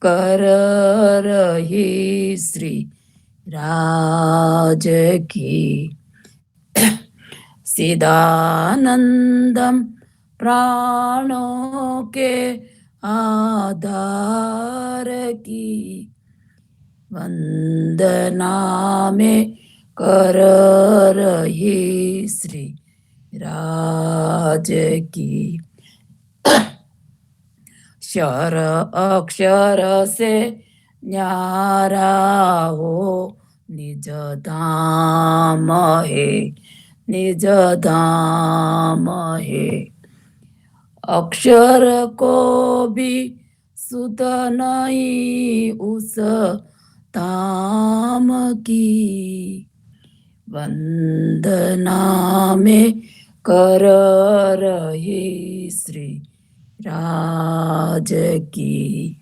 कर रही श्री राज की। सिदानंदम प्राणों के आधार की। वंदना में कर रही श्री राज की। शर अक्षर से न्यारा हो निज धाम है, निज धाम है। अक्षर को भी सुध नहीं उस धाम की। वंदना में कर रही श्री राज की।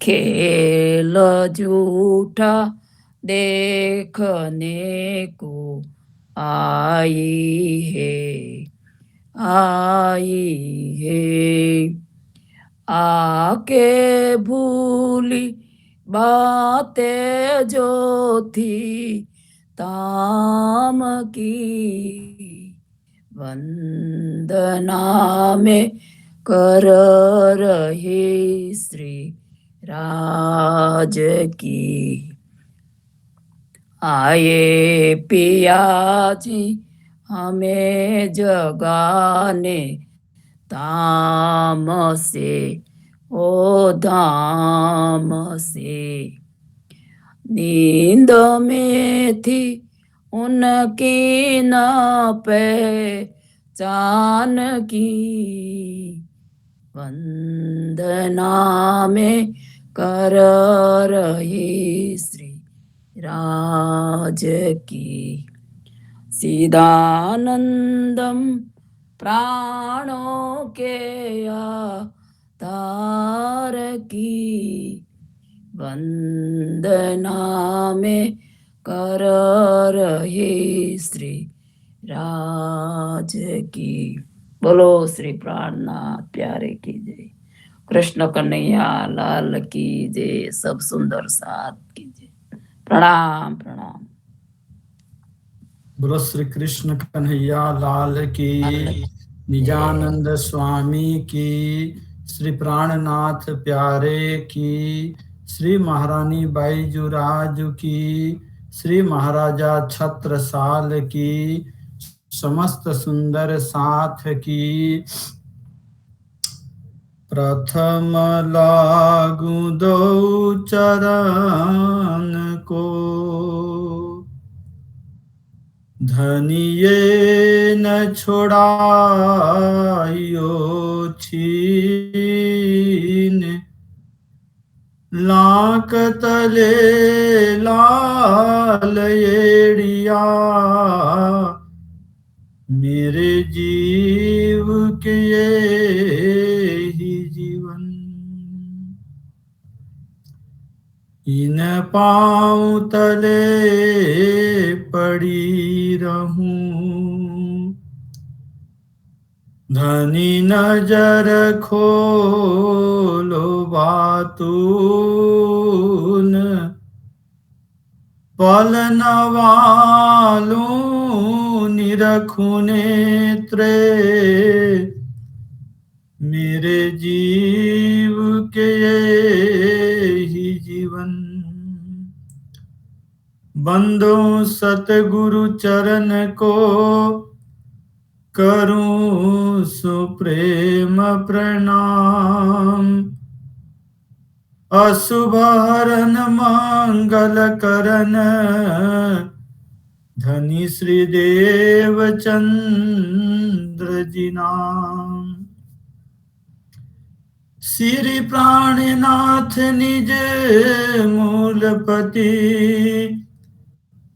खेल झूठा देखने को आई है, आई है। आके भूली बातें जो थी ताम की। वंदना में कर रही श्री राज की। आए पिया जी हमें जगाने धाम से, ओ धाम से। नींद में थी उनकी न पहचान की। वंदना में कर रही श्री राज की। सीदानंदम प्राणों के आधार की। वंदना में कर रही श्री राज की। बोलो श्री प्राणनाथ प्यारे की जय। कृष्ण कन्हैया लाल की जय। सब सुंदर साथ की जय। प्रणाम प्रणाम। बोलो श्री कृष्ण कन्हैया लाल की, निजानंद स्वामी की, श्री प्राणनाथ प्यारे की, श्री महारानी बाईजूराज की, श्री महाराजा छत्रसाल की, समस्त सुंदर साथ की। प्रथम लागू दो चरण को, धनिये न छोड़ायो छीन। लाक तले लाल एड़िया, मेरे जीव के ये ही जीवन। इन पाँव तले पड़ी रहूं, धनी नजर खोलो बातून। पल नवालूं निरखूं नेत्रे, मेरे जीव के ये ही जीवन। बंदो सतगुरु चरण को, करूं सुप्रेम प्रणाम। अशुभ हरन मंगल करन, धनी श्री देवचंद्र जी नाम। श्री प्राणनाथ निज मूलपति,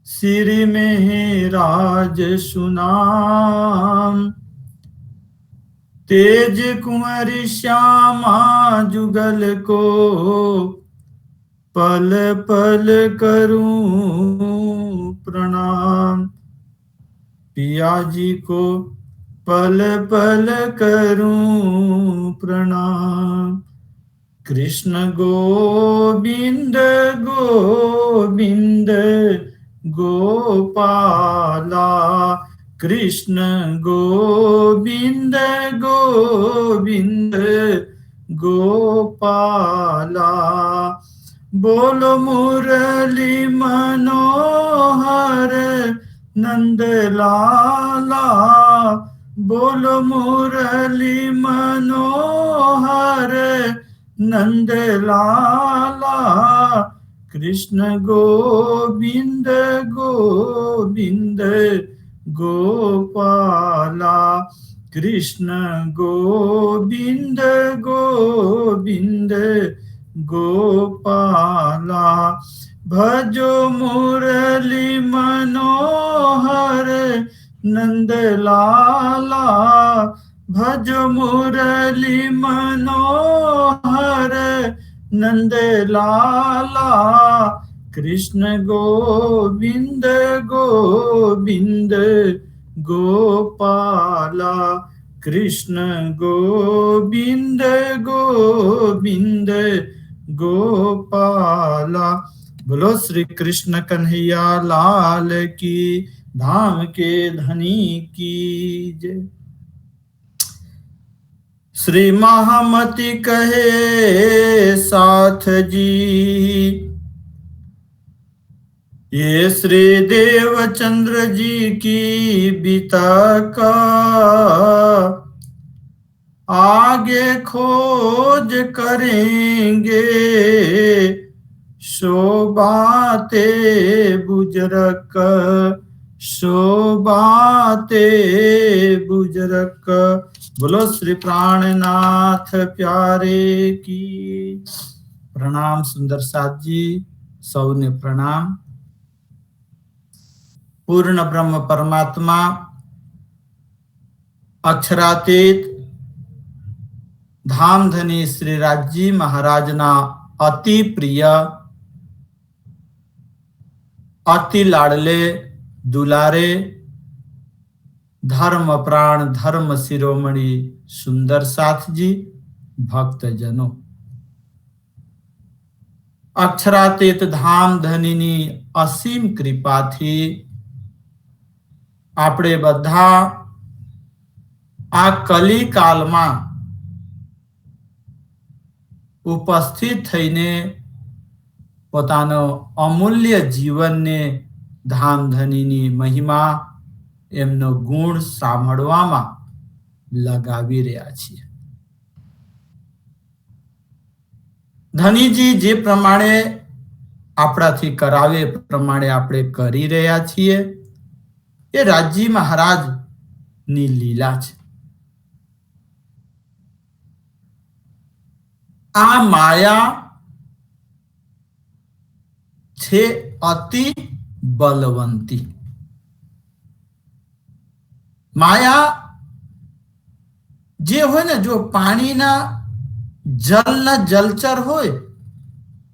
श्री में राज सुनाम। तेज कुंवर श्यामा जुगल को, पल पल करूं प्रणाम। पिया जी को पल पल करूं प्रणाम। कृष्ण गोविंद गोविंद गोपाला, कृष्ण गोविंद गोविंद गोपाला। बोलो मुरली मनोहर नंद लाला, बोलो मुरली मनोहर नंद लाला। कृष्ण गोविंद गोविंद गोपाला, कृष्ण गोविंद गोविंद गोपाला। भजो मुरली मनोहर नंद लाला, भजो मुरली मनोहर नंद लाला। कृष्ण गोविंद गोविंद गोपाला, कृष्ण गोविंद गोविंद गोपाला। बोलो श्री कृष्ण कन्हैया लाल की, धाम के धनी की जय। श्री महामति कहे साथ जी, ये श्री देवचंद्र जी की बितक, आगे खोज करेंगे शोभाते बुजरक, शोभाते बुजरक। बोलो श्री प्राणनाथ प्यारे की। प्रणाम सुंदर साथ जी, सौने प्रणाम। पूर्ण ब्रह्म परमात्मा अक्षरातीत धामधनी श्री राजी महाराजना अति प्रिय, अति लाडले दुलारे, धर्म प्राण धर्म शिरोमणि सुंदर साथ जी, भक्तजनों। अक्षरातीत धामधनीनी असीम कृपाथी આપણે બધા આ કલિકાલમાં ઉપસ્થિત થઈને પોતાનો અમૂલ્ય જીવનને ધામધનીની મહિમા, એમનો ગુણ સાંભળવામાં લગાવી રહ્યા છીએ। ધનીજી જે પ્રમાણે આપણાથી કરાવે એ પ્રમાણે આપણે કરી રહ્યા છીએ। એ રાજી મહારાજ ની લીલા છે। આ માયા છે અતિ બલવંતી। માયા જે હોય ને, જો પાણીના જલના જલચર હોય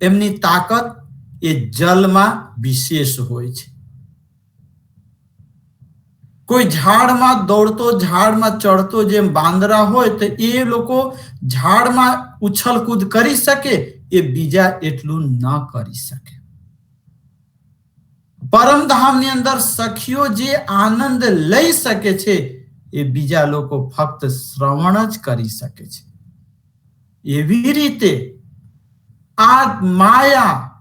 એમની તાકાત એ જલમાં વિશેષ હોય છે। कोई झाड़ में दौड़तो, झाड़ में चढ़तो जेम बांदरा होय तो ये लोको झाड़ में उछल कूद करी सके, ये बीजा एटलू न करी सके। परम धाम ની અંદર સખીઓ જે આનંદ લઈ શકે છે એ બીજા લોકો ફક્ત શ્રવણ જ કરી શકે છે। એવી રીતે આ માયા,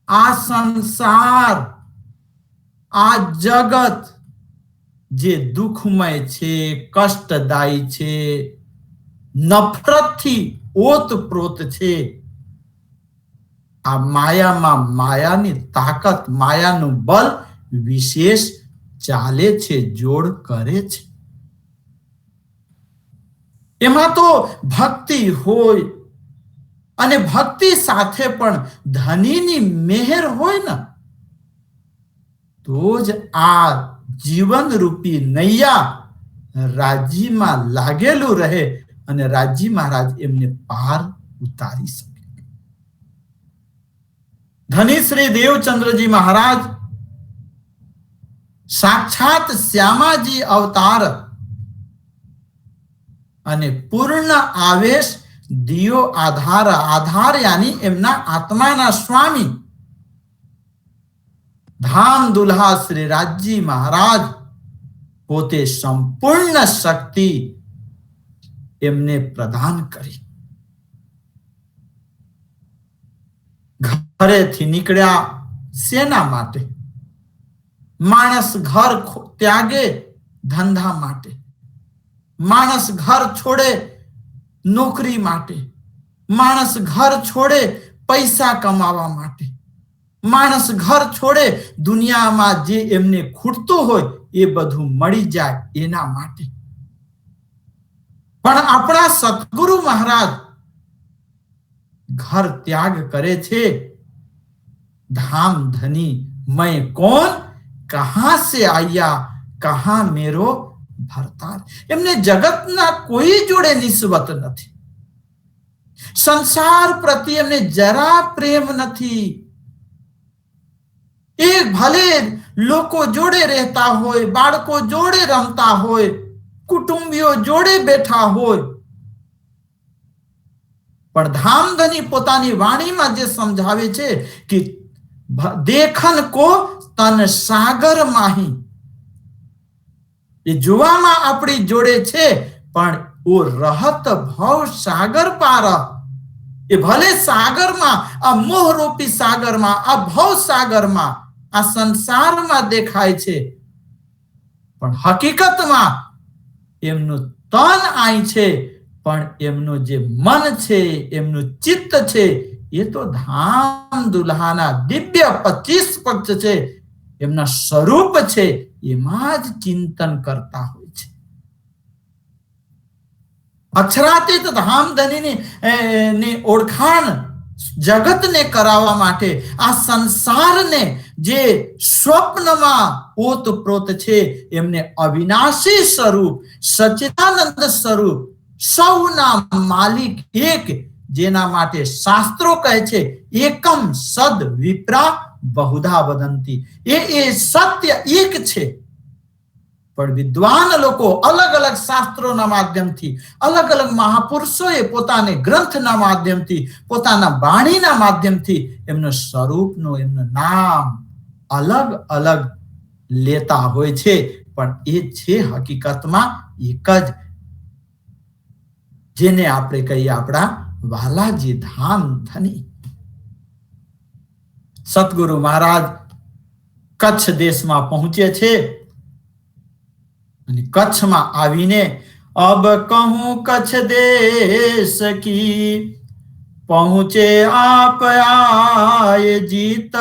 આ સંસાર, આ જગત જે દુઃખમય છે, કષ્ટદાયી છે, નફરતથી ઓતપ્રોત છે, આ માયામાં માયાની તાકાત, માયાનું બળ વિશેષ ચાલે છે, જોડ કરે છે। એમાં તો ભક્તિ હોય અને ભક્તિ સાથે પણ ધનીની મેહર હોય ને, તો જ આ जीवन रूपी नैया राजी में लागेलू रहे અને રાજી મહારાજ એમને પાર ઉતારી શકે। ધની શ્રી દેવચંદ્રજી મહારાજ સાક્ષાત શ્યામાજી અવતાર અને પૂર્ણ આવેશ દિયો આધાર, આધાર યાની એમના આત્માના સ્વામી ધામ દુલ્હા શ્રી રાજજી મહારાજ પોતે સંપૂર્ણ શક્તિ એમને પ્રદાન કરી. ઘરેથી નીકળ્યા શેના માટે? માણસ ઘર ત્યાગે ધંધા માટે, માણસ ઘર છોડે નોકરી માટે, માણસ ઘર છોડે પૈસા કમાવા માટે, માણસ ઘર છોડે દુનિયામાં જે એમને ખૂટતું હોય એ બધું મળી જાય એના માટે. પણ આપણા સતગુરુ મહારાજ घर त्याग करे छे. धाम धनी मैं कौन, कहां से आया, कहां मेरो भरतार. एमने जगतना कोई जोड़े निस्बत नहीं, संसार प्रति एमने जरा प्रेम नहीं. एक भले लोको जोड़े रहता होय, बाळको जोड़े रमता होय, कुटुंबियों जोड़े बैठा होय, पर धामधनी पोतानी वाणी में जे समझावे छे कि देखन को तन सागर माही. ये जुवामा अपनी जोड़े छे पण वो रहत भव सागर पार. ये भले सागर में, आ मोह रूपी सागर में, आ भव सागर में, आ संसार में देखाय छे, पण हकीकत में एमनु तन आई छे, पण एमनो जे मन छे, एमनु चित्त छे, ये तो धाम दुल्हाना दिव्य 25 पक्ष छे, एमना स्वरूप छे, एमां ज चिंतन करता होय छे. अक्षरातीत धामधनी ने ओळखाण जगत ने करावा माटे आ संसार ने जे स्वप्न में ओतप्रोत छे एमने अविनाशी स्वरूप, सच्चिदानंद स्वरूप, सौना मालिक एक, जेना माटे शास्त्रों कहे छे एकम सद विप्रा बहुधा वदंती. ये सत्य एक छे, पर विद्वान लोको अलग अलग शास्त्रों ना माध्यम थी, अलग अलग महापुरुषोए पोताने ग्रंथ ना माध्यम थी, पोताना वाणी ना माध्यम थी एमनो स्वरूप नो, एमनो नाम अलग अलग लेता होय छे, पण ए छे हकीकत में एक ज, जेने आपणे कहीए आपड़ा वालाजी धाम धनी. सतगुरु महाराज कच्छ देश में पहुंचे छे. कच्छ में आवीने अब कहूं कच्छ देश की, पहुंचे आप आए जीत,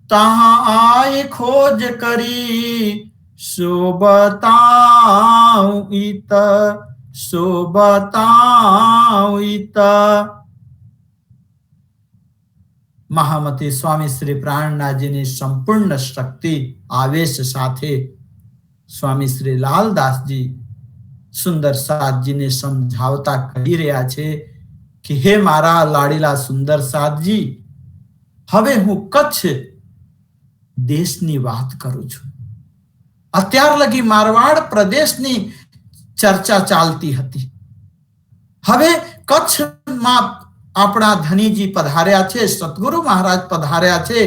तहां आए खोज करी, सो बताऊं इत, सो बताऊं इत. महामती स्वामी श्री प्राणनाथ जी ने संपूर्ण शक्ति आवेश साथे स्वामी श्री लालदास जी सुंदर साथ जी ने समझावता कही रह्या छे कि हे मारा लाडीला सुंदर साथ जी, हवे हूँ कच्छ देशनी वात करूं छुं. अत्यार लगी मारवाड़ प्रदेशनी चर्चा चालती हती. हवे कच्छ में आपणा धनीजी पधार्या छे, सतगुरु महाराज पधार्या छे,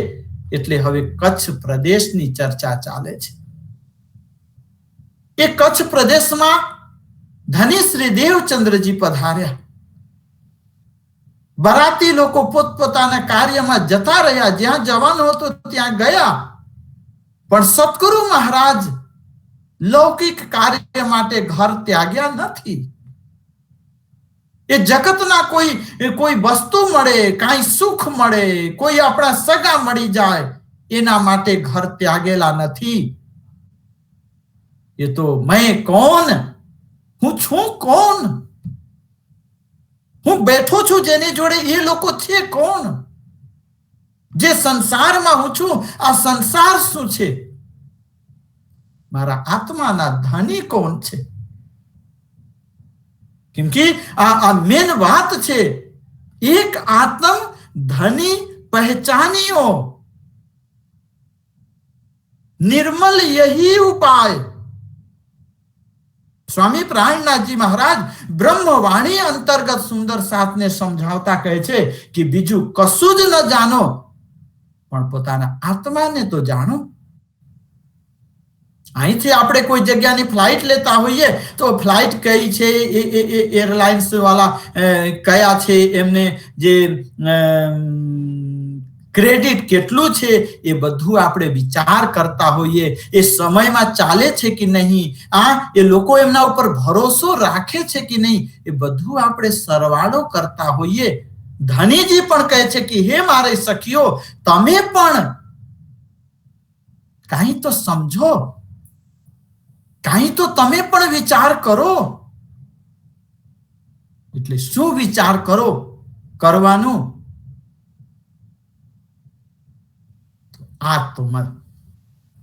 एटले हवे कच्छ प्रदेशनी चर्चा चाले छे. ए कच्छ प्रदेश में धनी श्री देवचंद्र जी पधार्या. बराती लोको पोतपोताना कार्य में जता रह्या, ज्यां जवानो हतो त्यां गया, पण सतगुरु महाराज लौकिक कार्य माटे घर त्याग्या नथी. ए जगतना कोई वस्तु मळे, काई सुख मळे, कोई आपणा सगा मळी जाय एना माटे घर त्यागेला नथी. ये तो मैं कौन हूँ, छू कौन, हूँ बैठो छू जेनी जोड़े ये लोको छे कौन, जे संसार में हूँ छू, आ संसार शू छे, मारा आत्मा ना धनी कौन छे. क्योंकि आ मेन बात छे, एक आत्म धनी पहचानियो, निर्मल यही उपाय. સ્વામી પ્રાણનાથજી મહારાજ બ્રહ્મવાણી અંતર્ગત સુંદર સાતને સમજાવતા કહે છે કે બીજું કશું જ ન જાણો, પણ પોતાના આત્માને તો જાણો. અહીંથી આપણે કોઈ જગ્યાની ફ્લાઇટ લેતા હોઈએ તો ફ્લાઇટ કઈ છે, એ એરલાઇન્સ વાળા કયા છે, એમને જે ક્રેડિટ કેટલું છે એ બધું આપણે વિચાર કરતા હોઈએ. એ સમયમાં ચાલે છે કે નહીં, એ લોકો એમના ઉપર ભરોસો રાખે છે કે નહીં, એ બધું આપણે સરવાળો કરતા હોઈએ. ધનીજી પણ કહે છે કે હે મારી સખીઓ, તમે પણ કાંઈ તો સમજો, કાંઈ તો તમે પણ વિચાર કરો. એટલે શું વિચાર કરવાનું?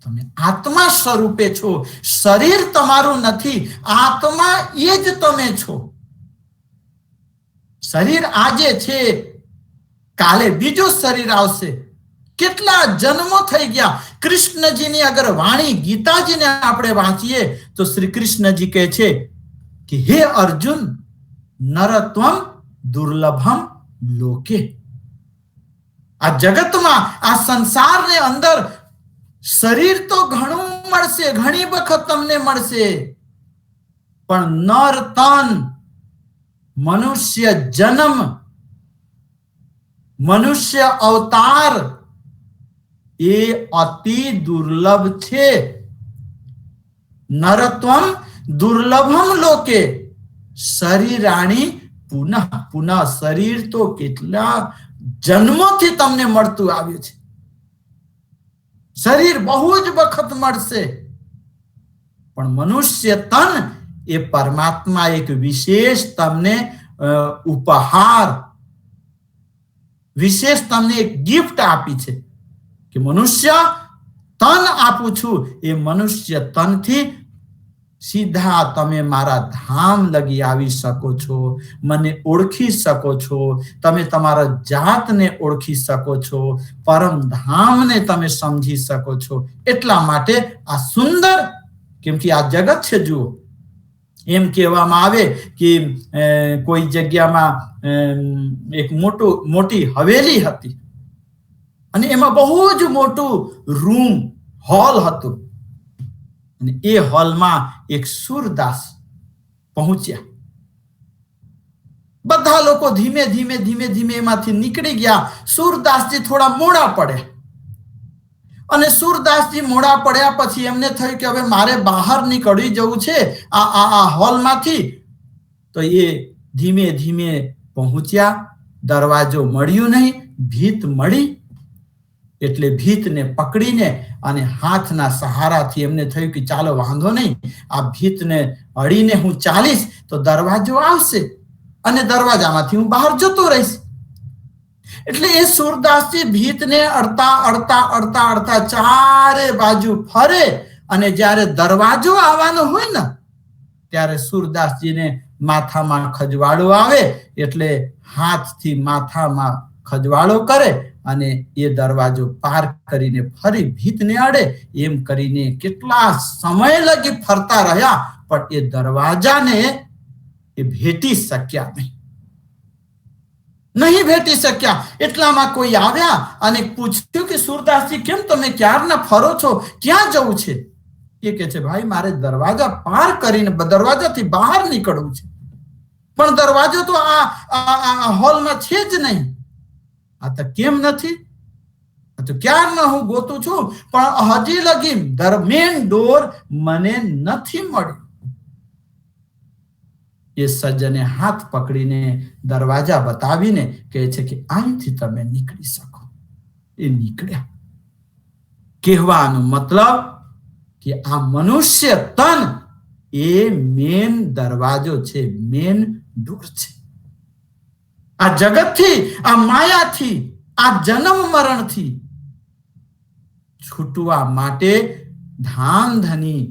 તમે આત્મા સ્વરૂપે છો. શરીર તમારું નથી, આત્મા એ જ તમે છો. શરીર આજે છે, કાલે બીજું શરીર આવશે. કેટલા જન્મો થઈ ગયા. કૃષ્ણજીની અગર વાણી ગીતાજીને આપણે વાંચીએ તો શ્રી કૃષ્ણજી કહે છે કે હે અર્જુન, નરત્વમ દુર્લભમ લોકે. આ જગતમાં, આ સંસારની અંદર શરીર તો ઘણું મળશે, ઘણી વખત તમને મળશે, પણ નર તન, મનુષ્ય જન્મ, મનુષ્ય અવતાર એ અતિ દુર્લભ છે. નરત્વમ દુર્લભમ લોકે શરીરાણી પુનઃ પુનઃ. શરીર તો કેટલા જન્મોથી તમને મળતું આવ્યું છે. શરીર બહુ જ વખત મળશે, પણ મનુષ્ય તન એ પરમાત્મા એક વિશેષ તમને ઉપહાર, વિશેષ તમને એક ગિફ્ટ આપી છે કે મનુષ્ય તન આપું છું. એ મનુષ્ય તનથી સીધા તમે મારા ધામ લગી આવી શકો છો, મને ઓળખી શકો છો, તમે તમારા જાતને ઓળખી શકો છો, પરમ ધામને તમે સમજી શકો છો. એટલા માટે આ સુંદર, કેમ કે આ જગત છે. જુઓ, એમ કહેવામાં આવે કે કોઈ જગ્યામાં એક મોટી હવેલી હતી અને એમાં બહુ જ મોટું રૂમ, હોલ હતું. અને એ હોલમાં એક સુરદાસ પહોંચ્યા. બધા લોકો ધીમે ધીમે એમાંથી નીકળી ગયા. સુરદાસજી થોડા મોડા પડ્યા અને સુરદાસજી મોડા પડ્યા પછી એમને થયું કે હવે મારે બહાર નીકળી જવું છે આ હોલમાંથી. તો એ ધીમે પહોંચ્યા. દરવાજો મળ્યો નહીં, ભીત મળી. એટલે ભીતને પકડીને અને હાથના સહારાથી એમને થયું કે ચાલો વાંધો નહીં, આ ભીતને અડીને હું ચાલીશ તો દરવાજો આવશે અને દરવાજામાંથી હું બહાર જતો રહીશ. એટલે એ સુરદાસજી ભીતને અડતા ચારે બાજુ ફરે અને જ્યારે દરવાજો આવવાનો હોય ને ત્યારે સુરદાસજીને માથામાં ખજવાળો આવે. એટલે હાથથી માથામાં ખજવાળો કરે અને એ દરવાજો પાર કરીને ફરી ભીતને અડે. એમ કરીને કેટલા સમય લગી ફરતા રહ્યા, પણ એ દરવાજાને એ ભેટી શક્યા નહીં ભેટી શક્યા. એટલામાં કોઈ આવ્યા અને પૂછ્યું કે સુરદાસજી, કેમ તમે ક્યારના ફરો છો, ક્યાં જવું છે? એ કહે છે, ભાઈ મારે દરવાજા પાર કરીને દરવાજાથી બહાર નીકળવું છે, પણ દરવાજો તો આ હોલમાં છે જ નહીં. આ તો કેમ નથી? તો ક્યારનો હું ગોતું છું, પણ હજી લગી મેન ડોર મને નથી મળ્યો. એ સજ્જને હાથ પકડીને દરવાજા બતાવીને કહે છે કે અહીંથી તમે નીકળી શકો. એ નીકળ્યા. કહેવાનો મતલબ કે આ મનુષ્ય તન એ મેન દરવાજો છે, મેન ડોર છે. આ જગતથી, આ માયાથી, આ જન્મ મરણથી છૂટવા માટે ધામ ધની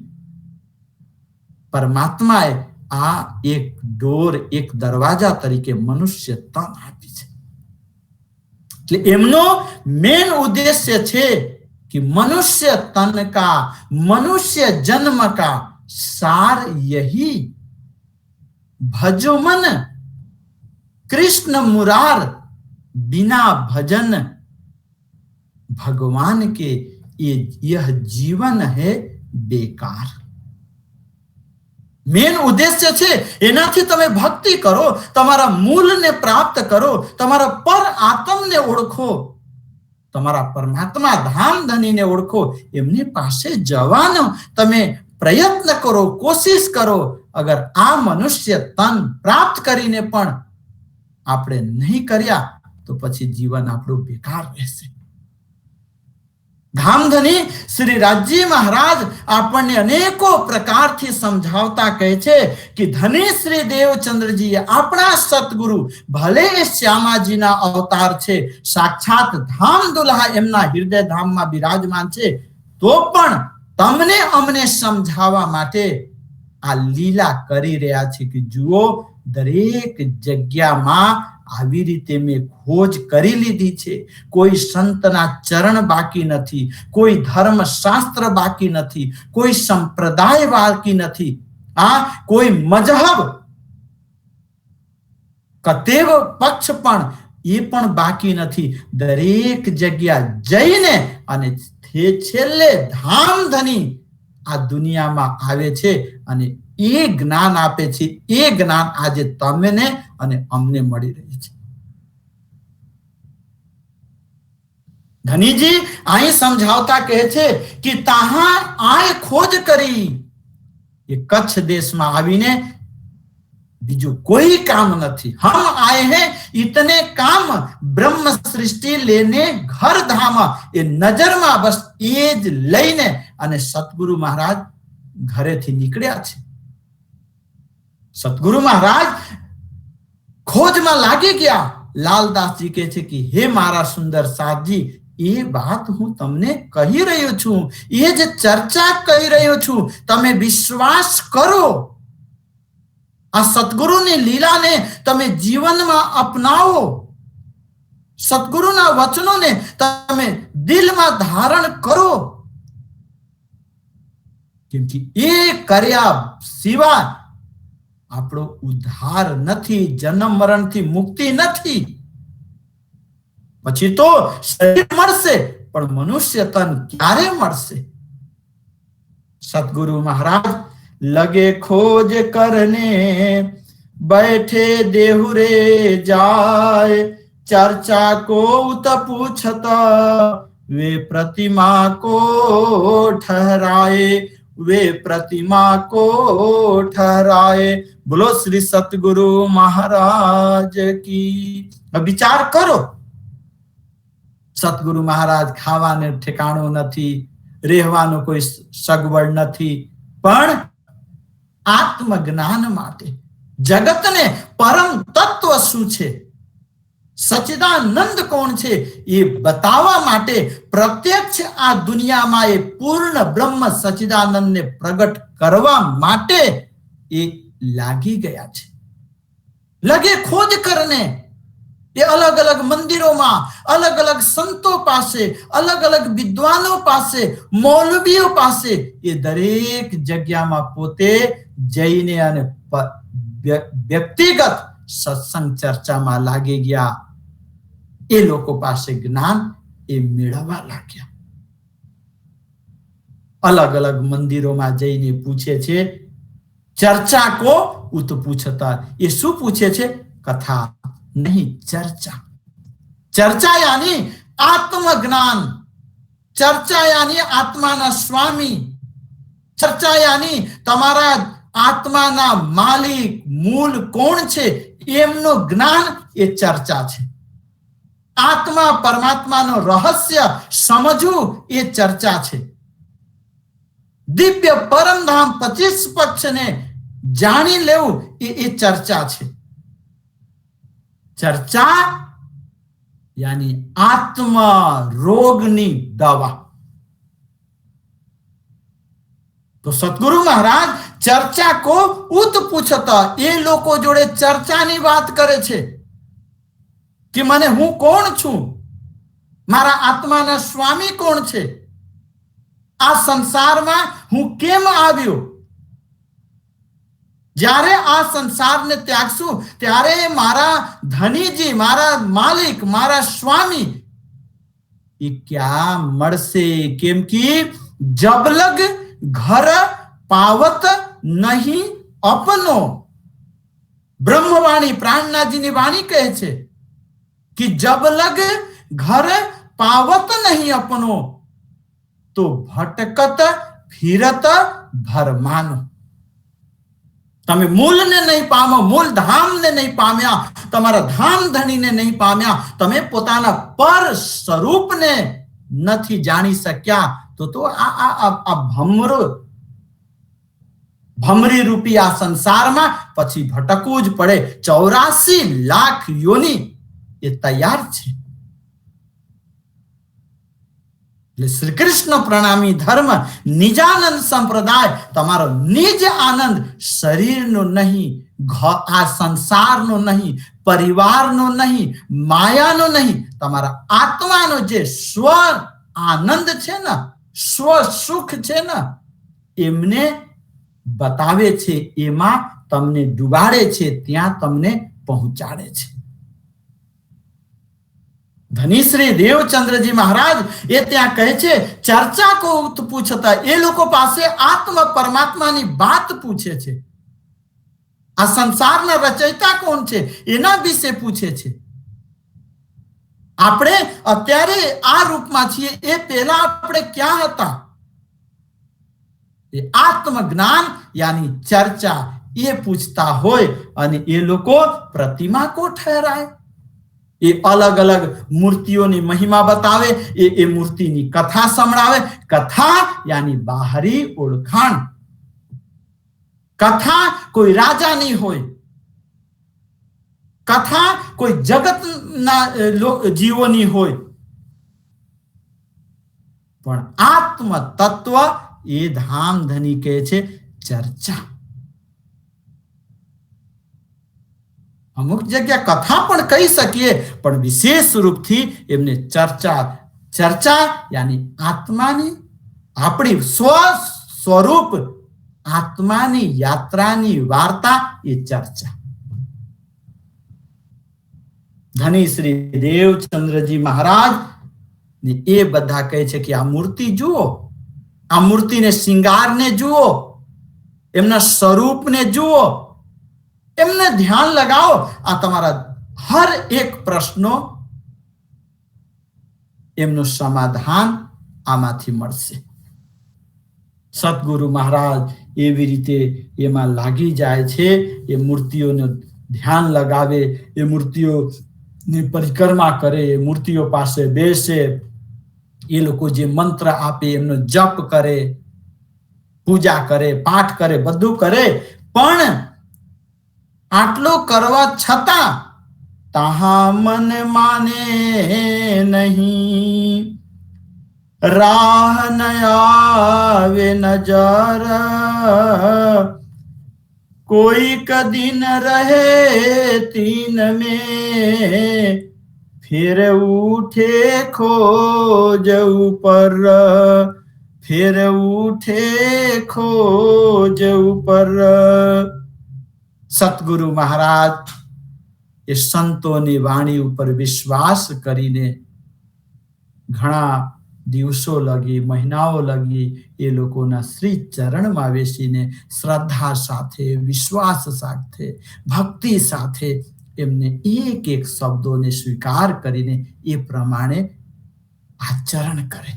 પરમાત્માએ આ એક ડોર, એક દરવાજા તરીકે મનુષ્ય તન આપી છે. એટલે એમનો મેન ઉદ્દેશ્ય છે कि मनुष्य तन का, मनुष्य जन्म का सार यही भजो मन कृष्ण मुरार, बिना भजन भगवान के यह जीवन है बेकार। मेन उद्देश्य છે એનાથી તમે ભક્તિ કરો, તમારા મૂળને પ્રાપ્ત કરો, તમારા પર આત્મને ઓળખો, તમારા પરમાત્મા ધામ ધનીને ઓળખો, એમની પાસે જવાનો તમે પ્રયત્ન કરો, કોશિશ કરો। અગર આ મનુષ્ય તન પ્રાપ્ત કરીને પણ આપણે નહીં કર્યા તો પછી જીવન આપણું બેકાર રહેશે। धामधनी श्री राजी महाराज आपने अनेकों प्रकार थी समझावता कहे छे कि धनी श्री देवचंद्र जी अपना सतगुरु भले श्यामाजी ना अवतार छे, साक्षात धाम दुल्हा एमना हृदय धाम में विराजमान छे, तो पण तमने अमने समझावा माटे आ लीला करी रह्या छे कि जुओ दरेक जग्या में આવી રીતે મેં ખોજ કરી લીધી છે। કોઈ સંતના ચરણ બાકી નથી, કોઈ ધર્મશાસ્ત્ર બાકી નથી, કોઈ સંપ્રદાય બાકી નથી, કોઈ મજહબ કતેવ પક્ષ પણ એ પણ બાકી નથી। દરેક જગ્યા જઈને અને છેલ્લે ધામધની આ દુનિયામાં આવે છે અને એ જ્ઞાન આપે છે। એ જ્ઞાન આજે તમને અને અમને મળી રહી છે। ધનીજી અહીં સમજાવતા કહે છે કે તાહા આય ખોજ કરી, એ કચ્છ દેશમાં આવીને બીજું કોઈ કામ નથી। हम आए हैं इतने काम ब्रह्म सृष्टि लेने घर धाम, એ નજરમાં બસ એ જ લઈને અને સતગુરુ મહારાજ ઘરેથી નીકળ્યા છે। સતગુરુ મહારાજ ખોજમાં લાગી ગયા। લાલદાસજી કહે છે કે હે મારા સુંદર સાધજી, એ વાત હું તમને કહી રહ્યો છું, એ જ ચર્ચા કહી રહ્યો છું, તમે વિશ્વાસ કરો। આ સતગુરુની લીલાને તમે જીવનમાં અપનાવો, સતગુરુના વચનોને તમે દિલમાં ધારણ કરો, કેમ કે એ કર્યા સિવાય આપણો ઉદ્ધાર નથી, જન્મ મરણથી મુક્તિ નથી। પછી તો શરીર મળશે પણ મનુષ્ય તન ક્યારે મળશે? સતગુરુ મહારાજ लगे खोज करने बैठे देहुरे जाए, चर्चा को उत पूछता वे प्रतिमा को ठहराए, वे प्रतिमा को ठहराए। बोलो श्री सतगुरु महाराज की। विचार करो, सतगुरु महाराज खावाने ठिकाणो नथी, રહેવાનો કોઈ સગવડ નથી, પણ આત્મજ્ઞાન માટે જગતને પરમ તત્વ શું છે, સચ્ચિદાનંદ કોણ છે એ બતાવવા માટે પ્રત્યક્ષ આ દુનિયામાં એ પૂર્ણ બ્રહ્મ સચ્ચિદાનંદને પ્રગટ કરવા માટે એ લાગી ગયા છે। લગે ખોજ કરને, ये अलग अलग मंदिरों में, अलग अलग संतों पासे, अलग अलग विद्वानों पासे, मौलवियों पासे, ये दरेक जग्या में पोते जईने अने व्यक्तिगत सत्संग चर्चा में लागी गया। ये लोगों पासे ज्ञान ये मेळवा लाग्या। अलग अलग मंदिरों में जईने पूछे छे, चर्चा को उत पूछता, ये शू पूछे छे? कथा नहीं, चर्चा। चर्चा यानी आत्मज्ञान, चर्चा यानी आत्माना स्वामी, चर्चा यानी तमारा आत्माना मालिक मूल कोण छे एमनो ज्ञान, ये चर्चा छे। आत्मा परमात्मानो रहस्य समझू, ये चर्चा छे। दिव्य परमधाम 25 पक्ष ने जानी लेवू, ये चर्चा छे। चर्चा यानी आत्मा रोगनी दवा। तो सतगुरु महाराज चर्चा को उत पूछता, ये लोगों जोड़े चर्चा नी बात करे छे कि मने हूँ कोण छू, मारा आत्मा ना स्वामी कोण छे, आ संसार में हूँ केम आव्यो, જ્યારે આ સંસારને ત્યાગશું ત્યારે મારા ધનીજી, મારા માલિક, મારા સ્વામી એ ક્યાં મળશે? કેમ કે જબ લગ ઘર પાવત નહીં અપનો. બ્રહ્મવાણી, પ્રાણનાથજીની વાણી કહે છે કે જબ લગ ઘર પાવત નહીં અપનો તો ભટકત ફિરત ભરમાનો. તમે મૂળને નહીં પામો, મૂળ ધામને નહીં પામ્યા, તમારા ધામ ધણીને નહીં પામ્યા, તમે પોતાના પર સ્વરૂપને નથી જાણી શક્યા, તો આ ભમરી રૂપી આ સંસારમાં પછી ભટકવું જ પડે. 84 લાખ યોની એ તૈયાર છે. એટલે શ્રી કૃષ્ણ પ્રણામી ધર્મ નિજાનંદ સંપ્રદાય તમારો નિજ આનંદ શરીરનો નહીં, આ સંસારનો નહીં, પરિવારનો નહીં, માયાનો નહીં, તમારા આત્માનો જે સ્વ આનંદ છે ને, સ્વ સુખ છે ને, એમને બતાવે છે, એમાં તમને ડુબાડે છે, ત્યાં તમને પહોંચાડે છે. ધનીશ્રી દેવચંદ્રજી મહારાજ એ ત્યાં કહે છે, ચર્ચા કો પૂછતા, એ લોકો પાસે આત્મ પરમાત્માની વાત પૂછે છે. આ સંસારના રચયિતા કોણ છે એના વિશે પૂછે છે. આપણે અત્યારે આ રૂપમાં છીએ, એ પહેલા આપણે ક્યાં હતા? એ આત્મજ્ઞાન યાની ચર્ચા એ પૂછતા હોય અને એ લોકો પ્રતિમા કો ઠહેરાય. એ અલગ અલગ મૂર્તિઓની મહિમા બતાવે, એ મૂર્તિની કથા સંભળાવે. કથા યાની બાહરી ઓળખાણ. કથા કોઈ રાજાની હોય, કથા કોઈ જગતના જીવોની હોય, પણ આત્મ તત્વ એ ધામધની કહે છે ચર્ચા. અમુક જગ્યા કથા પણ કહી શકીએ, પણ વિશેષ રૂપથી એમને ચર્ચા યાની આત્માની, આપણી સ્વરૂપ આત્માની યાત્રાની વાર્તા એ ચર્ચા. ધની શ્રી દેવચંદ્રજી મહારાજ ને એ બધા કહે છે કે આ મૂર્તિ જુઓ, આ મૂર્તિને શિંગારને જુઓ, એમના સ્વરૂપને જુઓ, એમને ધ્યાન લગાવો. આ તમારા હર એક પ્રશ્નો એમનું સમાધાન આમાંથી મળશે. સદગુરુ મહારાજ એવી રીતે એમાં લાગી જાય છે. એ મૂર્તિઓનું ધ્યાન લગાવે, એ મૂર્તિઓની પરિક્રમા કરે, એ મૂર્તિઓ પાસે બેસે, એ લોકો જે મંત્ર આપે એમનો જપ કરે, પૂજા કરે, પાઠ કરે, બધું કરે. પણ આટલું કરવા છતાં તાહા મન માને નહીં, રાહ ન આવે નજર, કોઈ કદિન રહે તીન में फिर उठे खोज ऊपर, फिर उठे खोज ऊपर. સતગુરુ મહારાજ એ સંતોની વાણી ઉપર વિશ્વાસ કરીને ઘણા દિવસો લગી, મહિનાઓ લગી એ લોકોના શ્રી ચરણમાં બેસીને શ્રદ્ધા સાથે, વિશ્વાસ સાથે, ભક્તિ સાથે એમને એક એક શબ્દોને સ્વીકાર કરીને એ પ્રમાણે આચરણ કરે,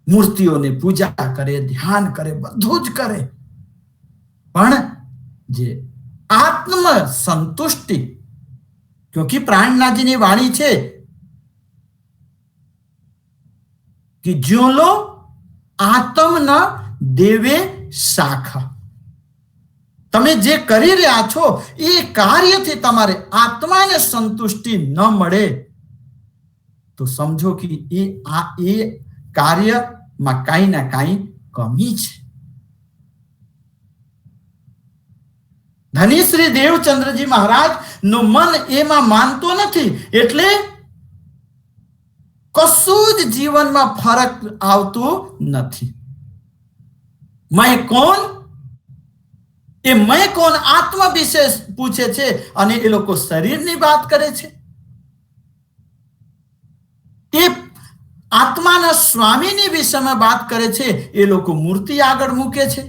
મૂર્તિઓને પૂજા કરે, ધ્યાન કરે, બધું જ કરે. પણ જે આત્મ સંતુષ્ટિ, ક્યોંકि प्राणनाथजी वाणी છે कि ज्यो लो आत्म न देवे शाखा. તમે જે કરી રહ્યા છો એ કાર્યથી તમારે આત્માને સંતુષ્ટિ ન મળે તો સમજો કે એ કાર્યમાં કાંઈ ના કાંઈ કમી છે. ધની શ્રી દેવચંદ્રજી મહારાજ નું મન એમાં માનતો નથી, એટલે કશું જ જીવનમાં ફરક આવતું નથી. મેં કોણ એ મેં કોણ આત્મા વિશે પૂછે છે અને એ લોકો શરીરની વાત કરે છે. એ આત્માના સ્વામીની વિષયમાં વાત કરે છે, એ લોકો મૂર્તિ આગળ મૂકે છે.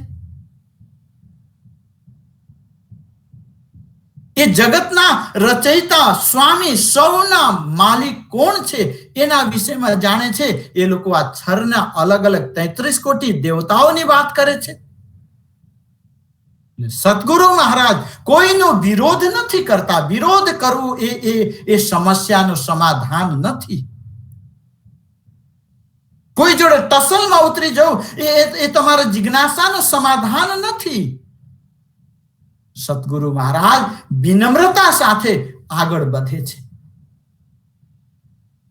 એ જગતના રચયિતા સ્વામી સૌના માલિક કોણ છે એના વિષયમાં જાણે છે. એ લોકો આ છરના અલગ અલગ 33 કોટી દેવતાઓની વાત કરે છે. સદગુરુ મહારાજ કોઈનો વિરોધ નથી કરતા. વિરોધ કરવું એ સમસ્યાનું સમાધાન નથી. કોઈ જોડે ટસલમાં ઉતરી જવું એ તમારા જિજ્ઞાસાનું સમાધાન નથી. સદગુરુ મહારાજ વિનમ્રતા સાથે આગળ વધે છે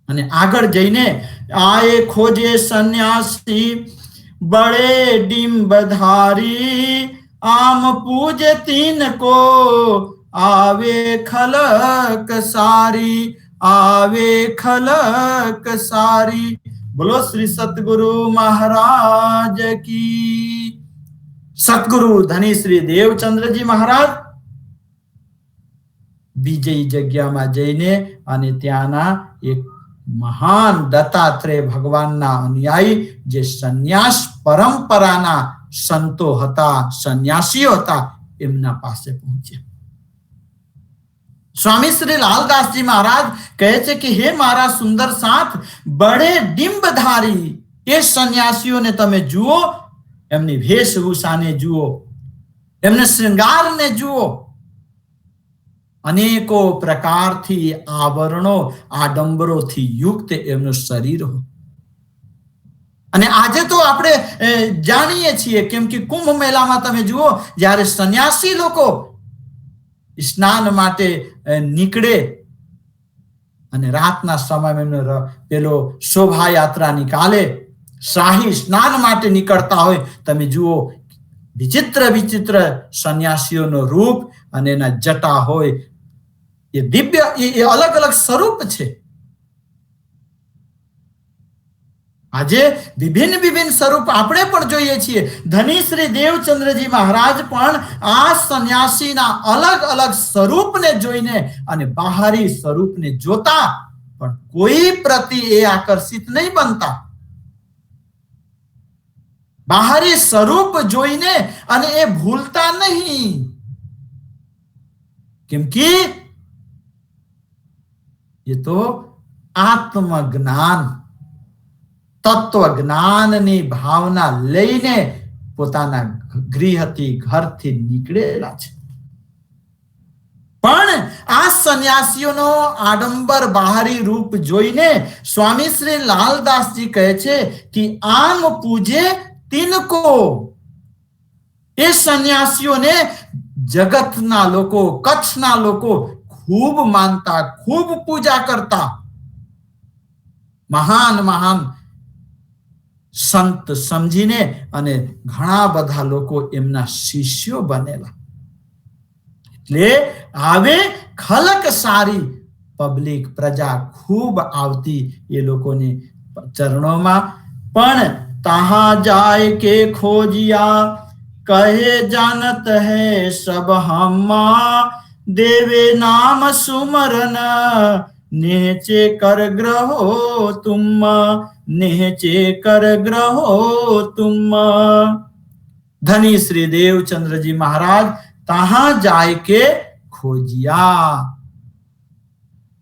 અને આગળ જઈને આએ ખોજે સન્યાસી બળે ડિંબધારી આમ પૂજે તીન કો આવે ખલક સારી આવે ખલક સારી. બોલો શ્રી સતગુરુ મહારાજ કી. સતગુરુ ધની શ્રી દેવચંદ્રજી મહારાજ બીજી જગ્યામાં જઈને અને ત્યાંના એક મહાન દત્તાત્રેય ભગવાનના અનુયાયી જે સંન્યાસ પરંપરાના સંતો હતા, સંન્યાસીઓ હતા, એમના પાસે પહોંચ્યા. સ્વામી શ્રી લાલદાસજી મહારાજ કહે છે કે હે મારા સુંદર સાથ, બડે ડિંબધારી એ સંન્યાસીઓને તમે જુઓ, એમની વેશભૂષાને જુઓ, એમને શ્રૃંગારને જુઓ. અનેકો પ્રકારથી આવરણો આડંબરોથી યુક્ત એમનું શરીર હોય. અને આજે તો આપણે જાણીએ છીએ કેમ કે કુંભ મેળામાં તમે જુઓ, જ્યારે સંન્યાસી લોકો સ્નાન માટે નીકળે અને રાતના સમયમાં પેલો શોભાયાત્રા નીકાળે, શાહી સ્નાન માટે નીકળતા હોય, તમે જુઓ વિચિત્ર વિચિત્ર સંન્યાસીઓનો રૂપ અને એના જટા હોય. એ દિવ્ય, એ અલગ અલગ સ્વરૂપ છે. આજે વિભિન્ન વિભિન્ન સ્વરૂપ આપણે પણ જોઈએ છીએ. ધની શ્રી દેવચંદ્રજી મહારાજ પણ આ સંન્યાસીના અલગ અલગ સ્વરૂપને જોઈને અને બાહરી સ્વરૂપને જોતા પણ કોઈ પ્રતિ એ આકર્ષિત નહીં બનતા. બાહરી સ્વરૂપ જોઈને અને એ ભૂલતા નહીં. કેમ કે એ તો આત્મજ્ઞાન, તત્વ જ્ઞાનની ભાવના લઈને પોતાના ગૃહથી, ઘરથી નીકળેલા છે. પણ આ સંન્યાસીઓનો આડંબર બાહરી રૂપ જોઈને સ્વામી શ્રી લાલદાસજી કહે છે કે આમ પૂજે તિનકો. એ સંન્યાસીઓને જગતના લોકો, કચ્છના લોકો ખૂબ માનતા, ખૂબ પૂજા કરતા. મહાન મહાન સંત સમજીને અને ઘણા બધા લોકો એમના શિષ્યો બનેલા. એટલે આવે ખલક સારી પબ્લિક, પ્રજા ખૂબ આવતી એ લોકોની ચરણોમાં. પણ તહાં જાય કે ખોજિયા કહે જાનત હૈ સબ હમ્મા દેવે નામ સુમરન નેચે કર ગ્રહો તુમ નેચે કર ગ્રહો તુમ. ધની શ્રી દેવચંદ્રજી મહારાજ તહાં જાય કે ખોજિયા.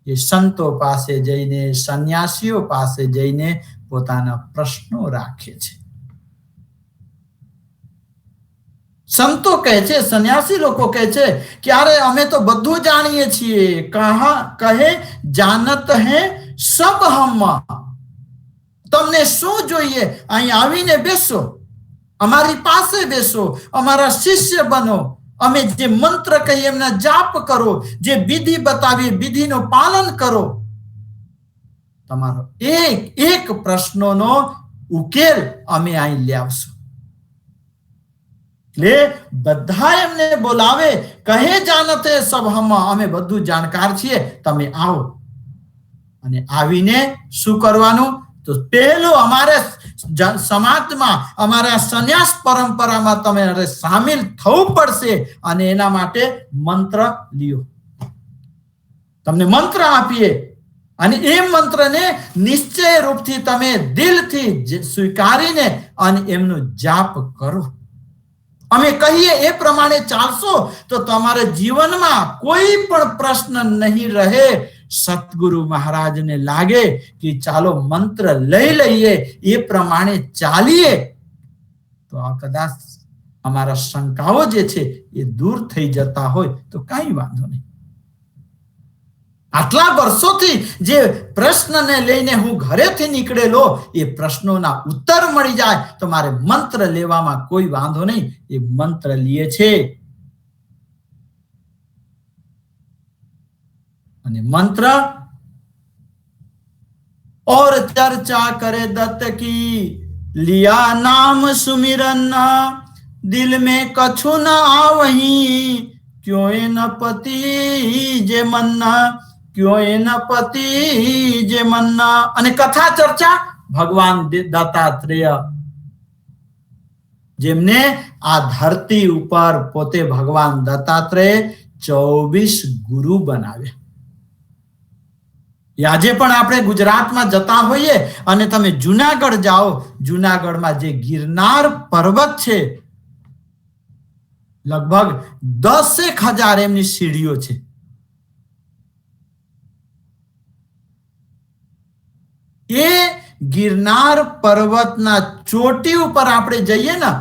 એ સંતો પાસે જઈને, સંન્યાસીઓ પાસે જઈને પોતાના પ્રશ્નો રાખે છે. સંતો કહે છે, સંન્યાસી લોકો કહે છે કે અરે અમે તો બધું જાણીએ છીએ. કહે જાનત હે સબ હમ. તમને શું જોઈએ? અહીં આવીને બેસો, અમારી પાસે બેસો, અમારા શિષ્ય બનો. અમે જે મંત્ર કહીએ એમના જાપ કરો, જે વિધિ બતાવીએ વિધિનું પાલન કરો. તમારો એક એક પ્રશ્નોનો ઉકેલ અમે અહીં લાવશું. એટલે બધા એમને બોલાવે, કહે જાનતે સબ હમ, અમે બધું જાણકાર છીએ, તમે આવો. અને આવીને શું કરવાનું? તો પહેલું અમારે સમાજમાં અમારા સંન્યાસ પરંપરામાં તમારે સામેલ થવું પડશે અને એના માટે મંત્ર લ્યો. તમને મંત્ર આપીએ અને એ મંત્રને નિશ્ચય રૂપથી તમે દિલથી સ્વીકારીને અને એમનો જાપ કરો. અમે કહીએ એ પ્રમાણે ચાલશો તો તમારા જીવનમાં કોઈ પણ પ્રશ્ન નહીં રહે. સતગુરુ મહારાજને લાગે કે ચાલો મંત્ર લઈ લઈએ, એ પ્રમાણે ચાલીએ, તો આ કદાચ અમારા શંકાઓ જે છે એ દૂર થઈ જતા હોય તો કઈ વાંધો નહીં. આટલા વર્ષોથી જે પ્રશ્નને લઈને હું ઘરેથી નીકળેલો, એ પ્રશ્નોના ઉત્તર મળી જાય તો મારે મંત્ર લેવામાં કોઈ વાંધો નહીં. એ મંત્ર લીએ છે અને મંત્ર और चर्चा करे दत्त की लिया नाम सुमिरन दिल में कछु न आवही क्यों न पति जे मन्ना क्यों न पति जे मन्ना. અને કથા ચર્ચા ભગવાન દત્તાત્રેય, જેમને આ ધરતી ઉપર પોતે ભગવાન દત્તાત્રેય 24 ગુરુ બનાવ્યા. આજે પણ આપણે ગુજરાતમાં જતા હોઈએ અને તમે જુનાગઢ જાઓ, જુનાગઢમાં જે ગિરનાર પર્વત છે, લગભગ 10,000 એમની સીડીઓ છે. એ ગિરનાર પર્વતના ચોટી ઉપર આપણે જઈએ ને,